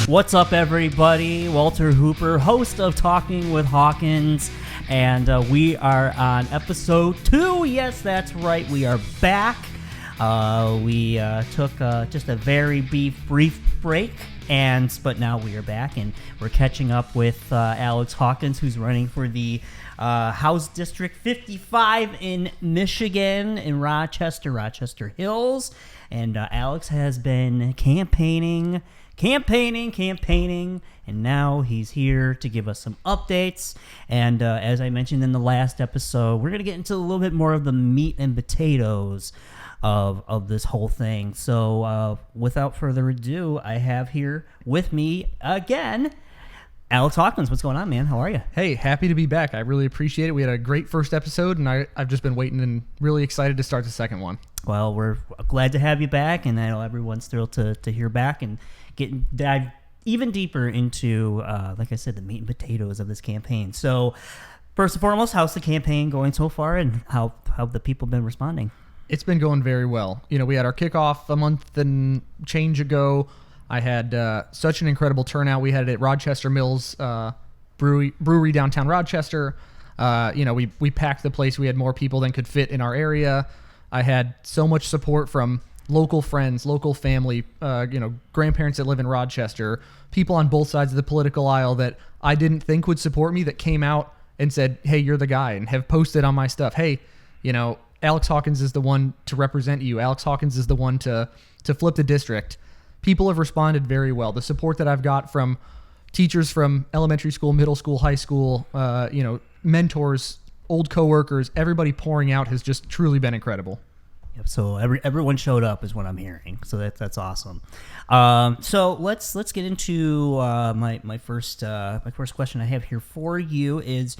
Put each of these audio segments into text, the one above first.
What's up, everybody? Walter Hooper, host of Talking with Hawkins, and we are on episode 2. Yes, that's right. We are back. We took just a very brief break, but now we are back, and we're catching up with Alex Hawkins, who's running for the House District 55 in Michigan, in Rochester Hills. And Alex has been campaigning, and now he's here to give us some updates. And as I mentioned in the last episode, we're going to get into a little bit more of the meat and potatoes of this whole thing. So without further ado, I have here with me again Alex Hawkins. What's going on, man? How are you? Hey, happy to be back. I really appreciate it. We had a great first episode, and I've just been waiting and really excited to start the second one. Well, we're glad to have you back, and I know everyone's thrilled to hear back and dive even deeper into, like I said, the meat and potatoes of this campaign. So, first and foremost, how's the campaign going so far, and how have the people been responding? It's been going very well. You know, we had our kickoff a month and change ago. I had such an incredible turnout. We had it at Rochester Mills Brewery downtown Rochester. We packed the place. We had more people than could fit in our area. I had so much support from local friends, local family, grandparents that live in Rochester, people on both sides of the political aisle that I didn't think would support me that came out and said, hey, you're the guy, and have posted on my stuff. Hey, Alex Hawkins is the one to represent you. Alex Hawkins is the one to flip the district. People have responded very well. The support that I've got from teachers from elementary school, middle school, high school, mentors, old coworkers, everybody pouring out has just truly been incredible. Yep. So everyone showed up is what I'm hearing. So that's awesome. So let's get into my first question I have here for you is,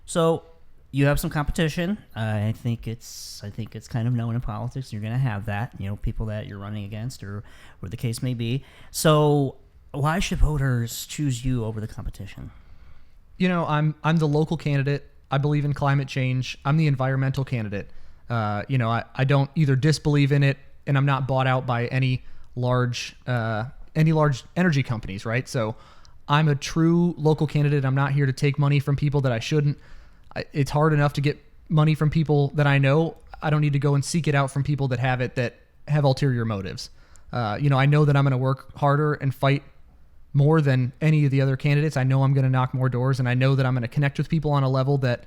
so you have some competition. I think it's kind of known in politics. You're going to have that, people that you're running against or the case may be. So why should voters choose you over the competition? I'm the local candidate. I believe in climate change. I'm the environmental candidate. I don't either disbelieve in it, and I'm not bought out by any large energy companies, right? So I'm a true local candidate. I'm not here to take money from people that I shouldn't. It's hard enough to get money from people that I know. I don't need to go and seek it out from people that have ulterior motives. I know that I'm going to work harder and fight more than any of the other candidates. I know I'm going to knock more doors, and I know that I'm going to connect with people on a level that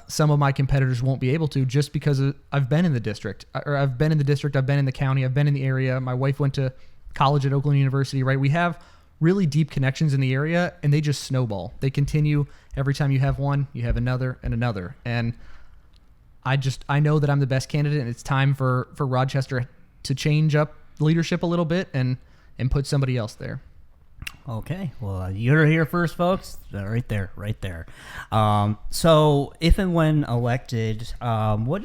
some of my competitors won't be able to, just because I've been in the district. I've been in the county, I've been in the area. My wife went to college at Oakland University, right? We have really deep connections in the area, and they just snowball. They continue. Every time you have one, you have another and another. And I know that I'm the best candidate, and it's time for Rochester to change up leadership a little bit and put somebody else there. Okay, well, you heard it here first, folks. Right there. So, if and when elected, what's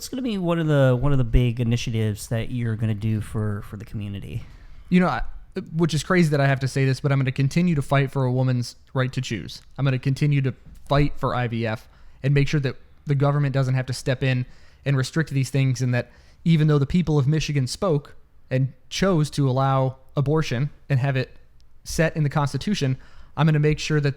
going to be one of the big initiatives that you're going to do for the community? Which is crazy that I have to say this, but I'm going to continue to fight for a woman's right to choose. I'm going to continue to fight for IVF and make sure that the government doesn't have to step in and restrict these things, and that even though the people of Michigan spoke and chose to allow abortion and have it set in the Constitution, I'm going to make sure that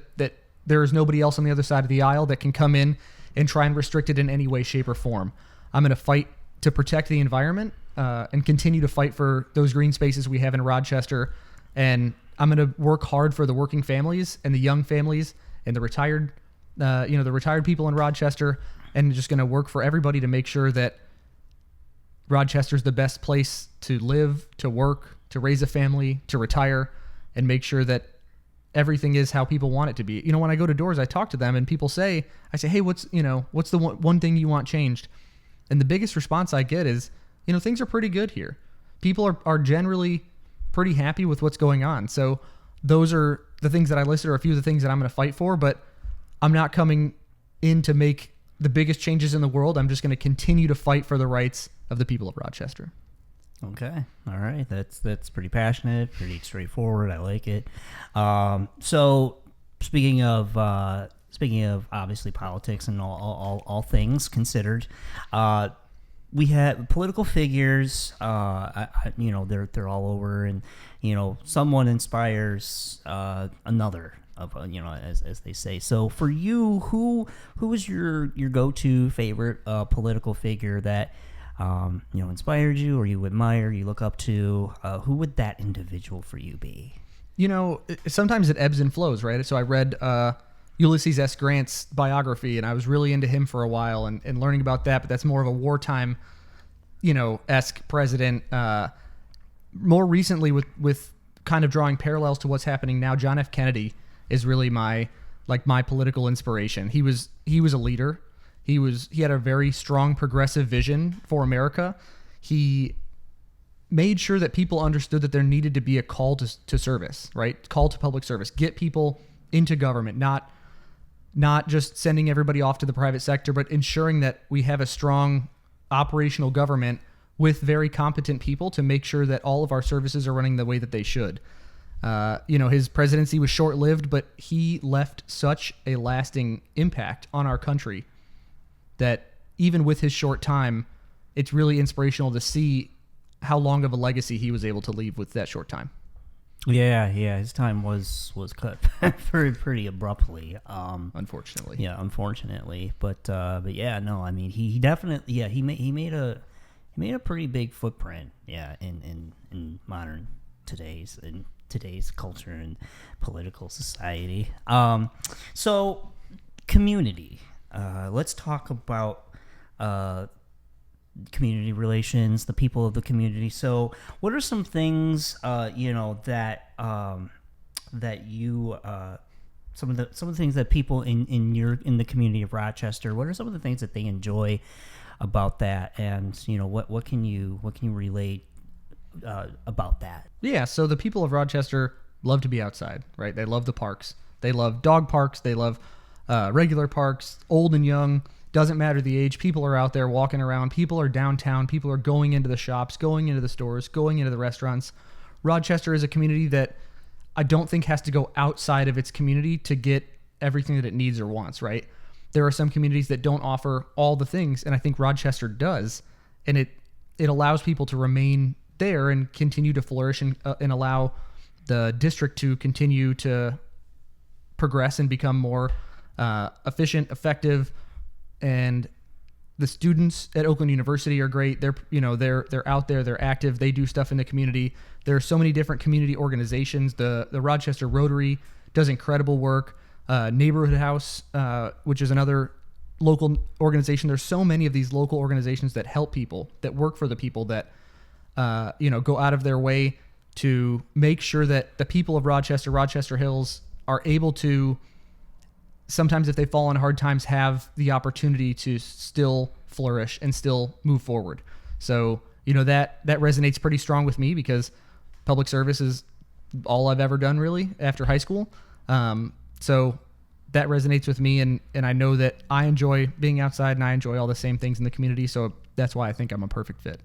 there is nobody else on the other side of the aisle that can come in and try and restrict it in any way, shape, or form. I'm going to fight to protect the environment and continue to fight for those green spaces we have in Rochester. And I'm going to work hard for the working families and the young families and the retired people in Rochester, and just going to work for everybody to make sure that Rochester's the best place to live, to work, to raise a family, to retire, and make sure that everything is how people want it to be. When I go to doors, I talk to them, and people say, hey, what's the one thing you want changed? And the biggest response I get is, things are pretty good here. People are generally pretty happy with what's going on. So those are the things that I listed, are a few of the things that I'm going to fight for, but I'm not coming in to make the biggest changes in the world. I'm just going to continue to fight for the rights of the people of Rochester. Okay. All right. That's pretty passionate, pretty straightforward. I like it. So speaking of obviously politics and all things considered, we had political figures. They're all over, and someone inspires another. As they say. So for you, who is your go-to favorite political figure that inspired you, or you admire, you look up to? Who would that individual for you be? Sometimes it ebbs and flows, right? So I read Ulysses S. Grant's biography, and I was really into him for a while and learning about that, but that's more of a wartime, esque president. More recently with kind of drawing parallels to what's happening now, John F. Kennedy is really my political inspiration. He was a leader. He had a very strong progressive vision for America. He made sure that people understood that there needed to be a call to service, right? Call to public service. Get people into government, not just sending everybody off to the private sector, but ensuring that we have a strong operational government with very competent people to make sure that all of our services are running the way that they should. His presidency was short-lived, but he left such a lasting impact on our country that even with his short time, it's really inspirational to see how long of a legacy he was able to leave with that short time. Yeah, his time was cut pretty abruptly. Unfortunately. Yeah, unfortunately, but yeah, no, I mean he definitely he made a pretty big footprint in modern today's culture and political society. So community. Let's talk about community relations, the people of the community. So what are some things that you some of the things that people in the community of Rochester, what are some of the things that they enjoy about that, and what can you relate about that? Yeah, so the people of Rochester love to be outside, right? They love the parks. They love dog parks. They love regular parks, old and young. Doesn't matter the age. People are out there walking around. People are downtown. People are going into the shops, going into the stores, going into the restaurants. Rochester is a community that I don't think has to go outside of its community to get everything that it needs or wants, right? There are some communities that don't offer all the things, and I think Rochester does, and it allows people to remain there and continue to flourish and allow the district to continue to progress and become more efficient, effective. And the students at Oakland University are great. They're out there, they're active, they do stuff in the community. There are so many different community organizations. The Rochester Rotary does incredible work. Neighborhood House, which is another local organization. There's so many of these local organizations that help people, that work for the people, that go out of their way to make sure that the people of Rochester Hills are able to, sometimes if they fall on hard times, have the opportunity to still flourish and still move forward. So, that resonates pretty strong with me because public service is all I've ever done really after high school. So that resonates with me, and I know that I enjoy being outside and I enjoy all the same things in the community. So that's why I think I'm a perfect fit.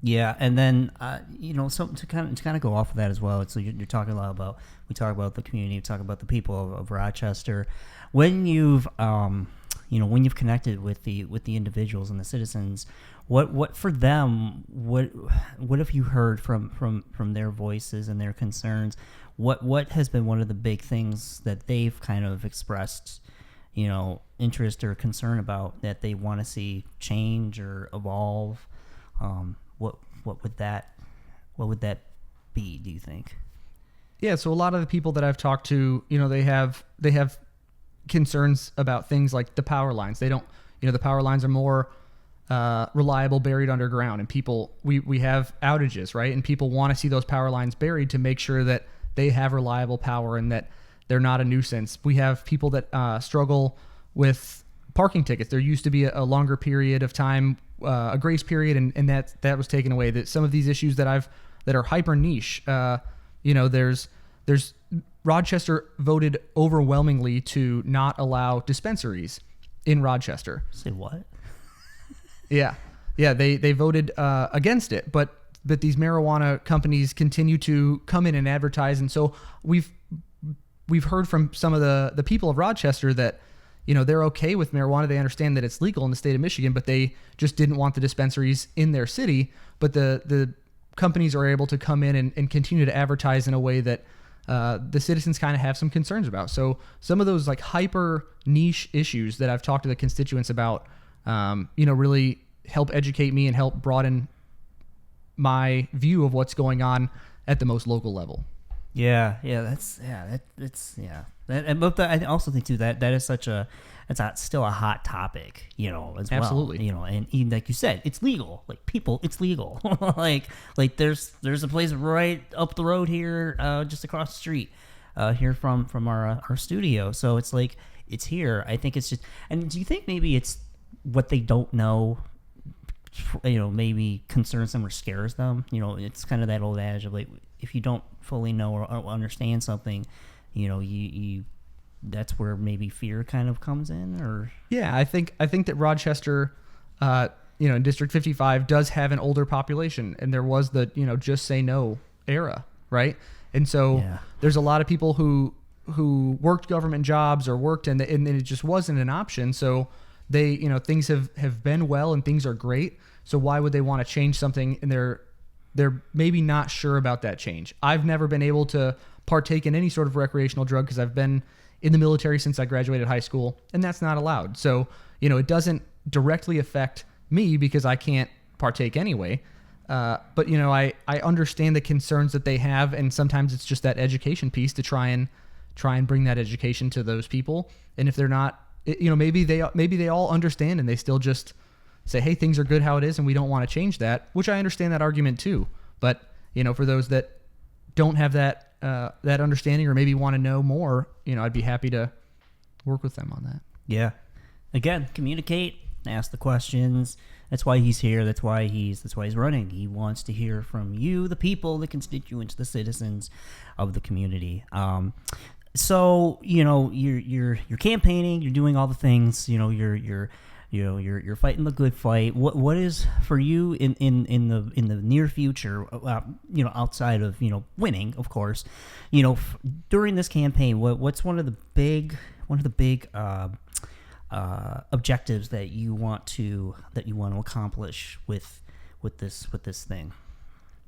Yeah, and then something to kind of go off of that as well. So you're talking a lot about, we talk about the community, we talk about the people of Rochester. When you've connected with the individuals and the citizens, what for them, what have you heard from their voices and their concerns? What has been one of the big things that they've kind of expressed, interest or concern about, that they want to see change or evolve? What would that be, do you think? Yeah, so a lot of the people that I've talked to, they have concerns about things like the power lines. They don't, the power lines are more reliable buried underground, and we have outages, right? And people want to see those power lines buried to make sure that they have reliable power and that they're not a nuisance. We have people that struggle with parking tickets. There used to be a longer period of time, a grace period, and that was taken away. That some of these issues that are hyper niche, there's Rochester voted overwhelmingly to not allow dispensaries in Rochester. Say what? Yeah, they voted against it, but these marijuana companies continue to come in and advertise, and so we've heard from some of the people of Rochester that they're okay with marijuana. They understand that it's legal in the state of Michigan, but they just didn't want the dispensaries in their city. But the companies are able to come in and continue to advertise in a way that the citizens kind of have some concerns about. So some of those like hyper niche issues that I've talked to the constituents about, really help educate me and help broaden my view of what's going on at the most local level. But I also think too that is still a hot topic, as well. Absolutely. And even like you said, it's legal. Like it's legal. like there's a place right up the road here, just across the street, here from our studio. So it's like it's here. I think it's just. And do you think maybe it's what they don't know? Maybe concerns them or scares them. It's kind of that old adage of like, if you don't fully know or understand something, you that's where maybe fear kind of comes in. Or yeah, I think that Rochester, in District 55 does have an older population, and there was the just say no era, right? And so there's a lot of people who worked government jobs or worked and it just wasn't an option. So they, things have been well and things are great. So why would they want to change something? And they're maybe not sure about that change. I've never been able to partake in any sort of recreational drug because I've been in the military since I graduated high school, and that's not allowed. So, it doesn't directly affect me because I can't partake anyway. But, I understand the concerns that they have, and sometimes it's just that education piece to try and bring that education to those people. And if they're not, maybe they all understand and they still just say, hey, things are good how it is and we don't want to change that, which I understand that argument too. But, for those that don't have that understanding or maybe want to know more, I'd be happy to work with them on that. Yeah. Again, communicate, ask the questions. That's why he's here. That's why he's running. He wants to hear from you, the people, the constituents, the citizens of the community. So, you're campaigning, you're doing all the things, you're fighting the good fight. What is for you in the near future, outside of winning, of course, during this campaign, what's one of the big objectives that you want to accomplish with this thing?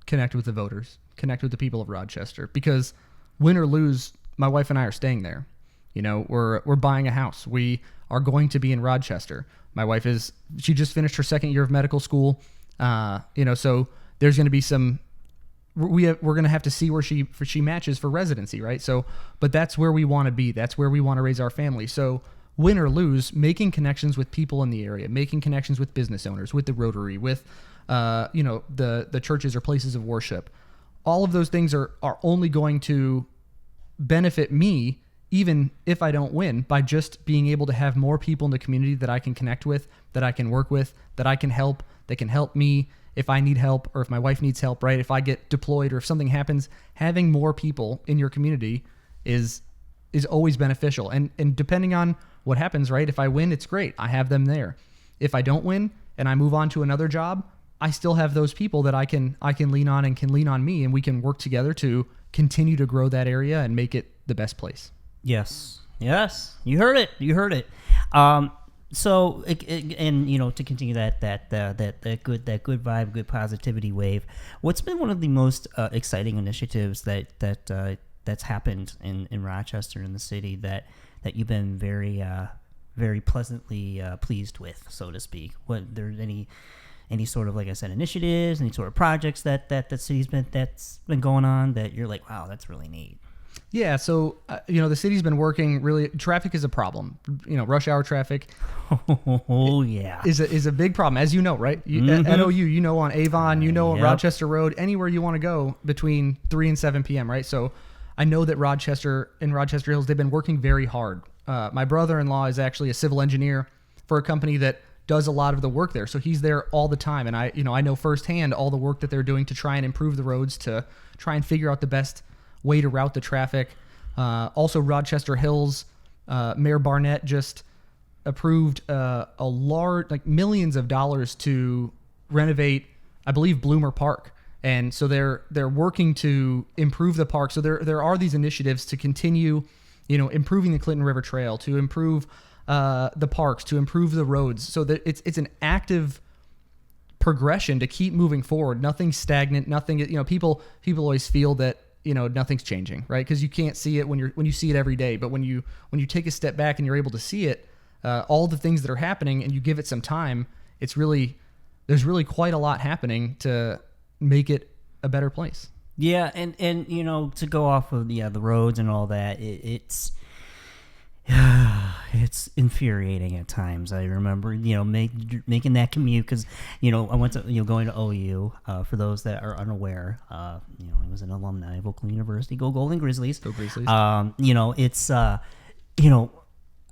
Connect with the voters, connect with the people of Rochester, because win or lose, my wife and I are staying there. We're buying a house. We are going to be in Rochester. My wife she just finished her second year of medical school. So there's going to be we're going to have to see where she matches for residency, right? So, but that's where we want to be. That's where we want to raise our family. So win or lose, making connections with people in the area, making connections with business owners, with the Rotary, with, the churches or places of worship. All of those things are only going to benefit me, even if I don't win, by just being able to have more people in the community that I can connect with, that I can work with, that I can help, that can help me if I need help or if my wife needs help, right? If I get deployed or if something happens, having more people in your community is always beneficial. And depending on what happens, right? If I win, it's great. I have them there. If I don't win and I move on to another job, I still have those people that I can lean on and can lean on me, and we can work together to continue to grow that area and make it the best place. Yes. You heard it. So, to continue that good vibe, good positivity wave, what's been one of the most exciting initiatives that's happened in Rochester, in the city, that you've been very very pleasantly pleased with, so to speak? What there's any sort of, like I said, initiatives, any sort of projects that the city's that's been going on that you're like, wow, that's really neat? Yeah, so the city's been working really. Traffic is a problem. Rush hour traffic. Oh yeah, is a big problem, as you know, right? At OU, on Avon, on Rochester Road, anywhere you want to go between 3 and 7 p.m. Right? So I know that Rochester and Rochester Hills, they've been working very hard. My brother-in-law is actually a civil engineer for a company that does a lot of the work there, so he's there all the time, and I know firsthand all the work that they're doing to try and improve the roads, to try and figure out the best way to route the traffic. Also, Rochester Hills, Mayor Barnett just approved a large, millions of dollars to renovate, I believe, Bloomer Park. And so they're working to improve the park. So there are these initiatives to continue, improving the Clinton River Trail, to improve the parks, to improve the roads, so that it's an active progression to keep moving forward. Nothing's stagnant. Nothing. People always feel that nothing's changing, right? Because you can't see it when you see it every day. But when you take a step back and you're able to see it, all the things that are happening, and you give it some time, there's really quite a lot happening to make it a better place. Yeah, and to go off of the roads and all that, it's it's infuriating at times. I remember making that commute because I went to going to OU. For those that are unaware, I was an alumni of Oakland University. Go Golden Grizzlies! Go Grizzlies! It's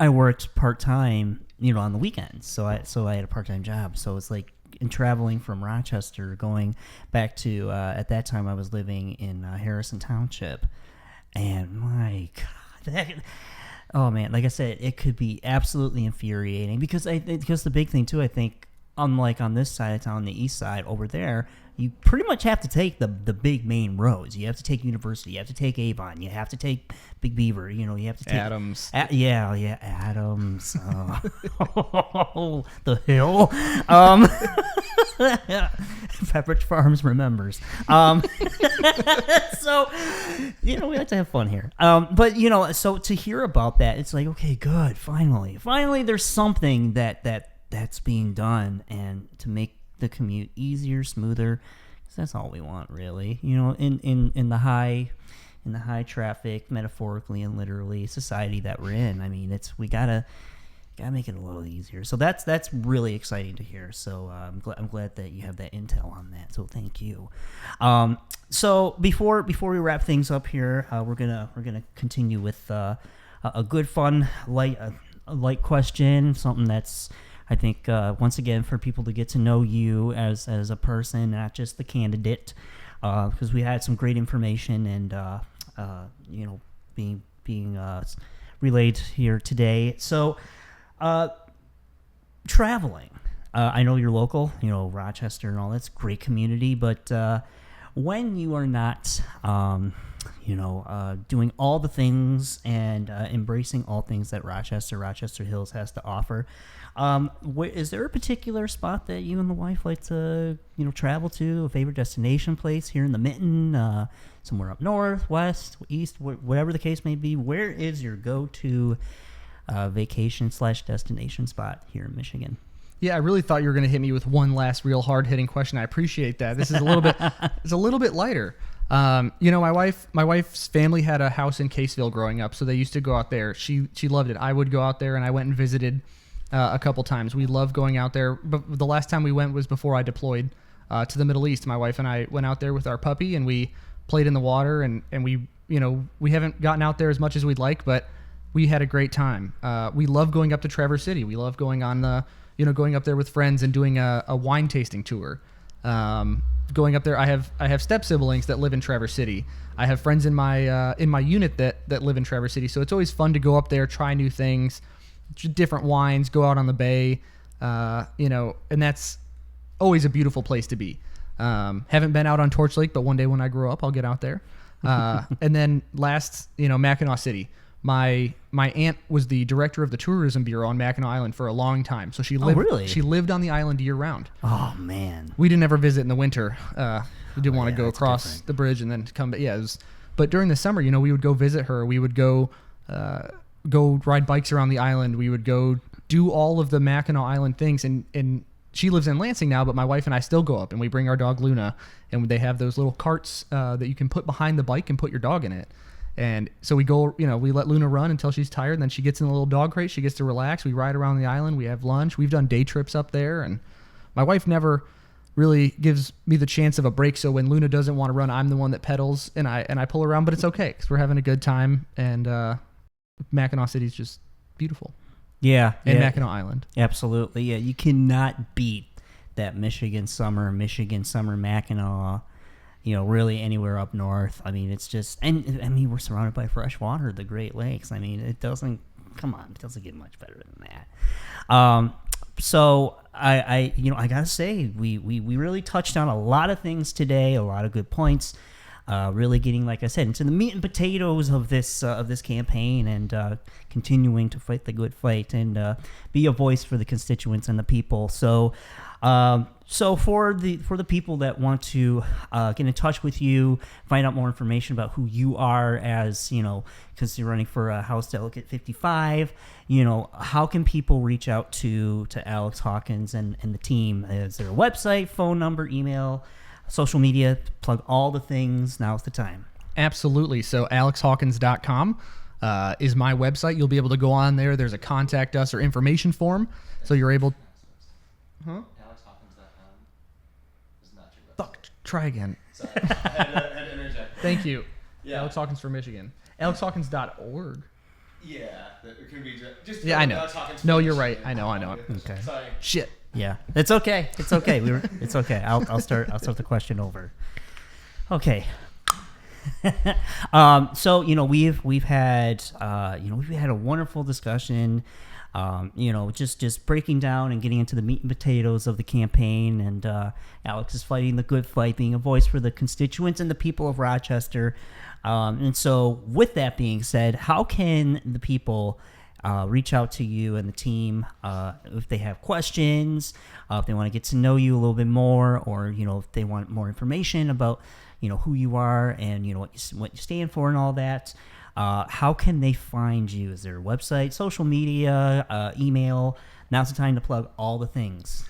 I worked part time on the weekends, so I had a part time job. So it's like in traveling from Rochester, going back to at that time I was living in Harrison Township, and my God, oh man, like I said, it could be absolutely infuriating because the big thing too, I think, unlike on this side of town, the east side, over there, you pretty much have to take the big main roads. You have to take University, you have to take Avon, you have to take Big Beaver, you have to take Adams. Adams. The Hill. Pepperidge Farms remembers. So, we like to have fun here. But so to hear about that, it's like, okay, good. Finally, there's something that's being done, and to make the commute easier, smoother, because that's all we want, really. In the high traffic, metaphorically and literally, society that we're in. I mean, we gotta make it a little easier. So that's really exciting to hear. So I'm glad that you have that intel on that. So thank you. So before we wrap things up here, we're gonna continue with a good, fun, light question, something that's, I think, once again, for people to get to know you as a person, not just the candidate, because we had some great information and being relayed here today. So, traveling. I know you're local, Rochester and all. That's a great community, but when you are not, doing all the things and embracing all things that Rochester Hills has to offer, is there a particular spot that you and the wife like to, travel to, a favorite destination place here in the Mitten, somewhere up north, west, east, whatever the case may be? Where is your go-to vacation/destination spot here in Michigan? Yeah, I really thought you were going to hit me with one last real hard-hitting question. I appreciate that. This is a little bit, it's a little bit lighter. My wife's family had a house in Caseville growing up, so they used to go out there. She loved it. I would go out there, and I went and visited a couple times. We love going out there. But the last time we went was before I deployed to the Middle East. My wife and I went out there with our puppy, and we played in the water, and we haven't gotten out there as much as we'd like, but we had a great time. We love going up to Traverse City. We love going on going up there with friends and doing a wine tasting tour. Going up there, I have step siblings that live in Traverse City. I have friends in my unit that live in Traverse City. So it's always fun to go up there, try new things, different wines, go out on the bay, and that's always a beautiful place to be. Haven't been out on Torch Lake, but one day when I grow up, I'll get out there. And then last, Mackinac City. My aunt was the director of the tourism bureau on Mackinac Island for a long time. So she lived on the island year round. Oh man. We didn't ever visit in the winter. We didn't want to go across the bridge and then come back. Yeah, but during the summer, we would go visit her. We would go ride bikes around the island. We would go do all of the Mackinac Island things. And she lives in Lansing now, but my wife and I still go up, and we bring our dog Luna, and they have those little carts that you can put behind the bike and put your dog in it. And so we go, we let Luna run until she's tired, and then she gets in the little dog crate. She gets to relax. We ride around the island. We have lunch. We've done day trips up there, and my wife never really gives me the chance of a break. So when Luna doesn't want to run, I'm the one that pedals, and I pull her around. But it's okay because we're having a good time, and Mackinac City is just beautiful. Yeah, and Mackinac Island. Absolutely, yeah. You cannot beat that Michigan summer Mackinac. Really anywhere up north. I mean, it's just, and we're surrounded by fresh water, the Great Lakes. I mean, it doesn't get much better than that. So I gotta say, we really touched on a lot of things today, a lot of good points. really getting, like I said, into the meat and potatoes of this campaign, and continuing to fight the good fight, and be a voice for the constituents and the people. So for the people that want to get in touch with you, find out more information about who you are, as because you're running for House Delegate 55, how can people reach out to Alex Hawkins and the team? Is there a website, phone number, email, social media? Plug all the things. Now's the time. Absolutely. So alexhawkins.com is my website. You'll be able to go on there. There's a contact us or information form, so you're able. Huh? AlexHawkins.com is not your website. Fuck. Try again. Sorry, I had to interject. Thank you. Yeah. Alex Hawkins for Michigan. AlexHawkins.org. Yeah, it can be just. Yeah, I know. Alex Hawkins No, for you're Michigan. right. I know. Okay. Sorry. Shit. Yeah, it's okay. It's okay. It's okay. I'll start the question over. Okay. So we've had a wonderful discussion. Just breaking down and getting into the meat and potatoes of the campaign, and Alex is fighting the good fight, being a voice for the constituents and the people of Rochester. And so, with that being said, how can the people reach out to you and the team if they have questions, if they want to get to know you a little bit more, or if they want more information about who you are and what you stand for and all that? How can they find you? Is there a website, social media, email? Now's the time to plug all the things.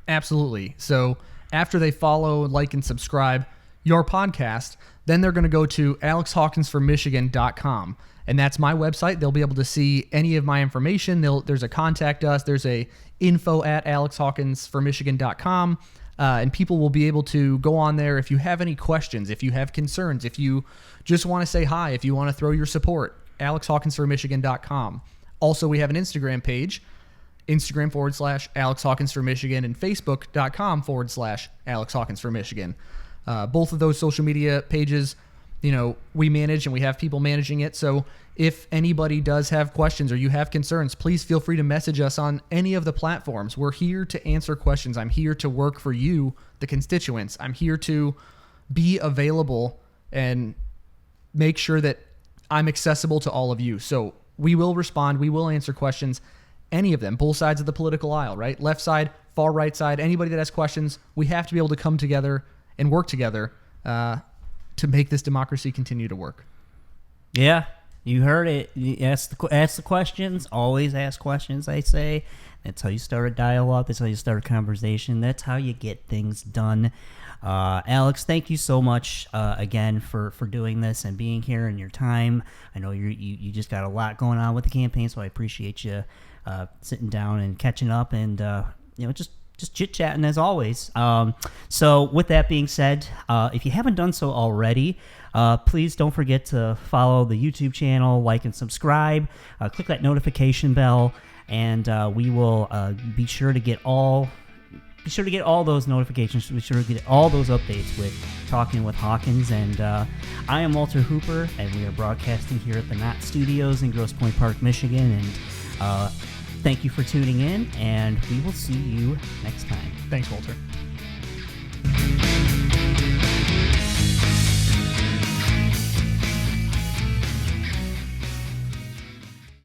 Absolutely. So after they follow, like, and subscribe your podcast, then they're going to go to alexhawkinsformichigan.com. And that's my website. They'll be able to see any of my information. There's a contact us. There's a info@alexhawkinsformichigan.com. And people will be able to go on there if you have any questions, if you have concerns, if you just want to say hi, if you want to throw your support, alexhawkinsformichigan.com. Also, we have an Instagram page, Instagram/AlexHawkinsForMichigan, and Facebook.com/AlexHawkinsForMichigan. Both of those social media pages, we manage, and we have people managing it. So if anybody does have questions or you have concerns, please feel free to message us on any of the platforms. We're here to answer questions. I'm here to work for you, the constituents. I'm here to be available and make sure that I'm accessible to all of you. So we will respond. We will answer questions, any of them, both sides of the political aisle, right? Left side, far right side, anybody that has questions. We have to be able to come together and work together to make this democracy continue to work. Yeah, you heard it. You ask the questions. Always ask questions, I say. That's how you start a dialogue. That's how you start a conversation. That's how you get things done. Alex, thank you so much again for doing this and being here and your time. I know you just got a lot going on with the campaign, so I appreciate you sitting down and catching up and just chit-chatting as always. So with that being said, if you haven't done so already, please don't forget to follow the YouTube channel, like and subscribe. Click that notification bell, and we will be sure to get all those notifications. Be sure to get all those updates with Talking with Hawkins. And I am Walter Hooper, and we are broadcasting here at the Knott Studios in Grosse Pointe Park, Michigan. And thank you for tuning in, and we will see you next time. Thanks, Walter.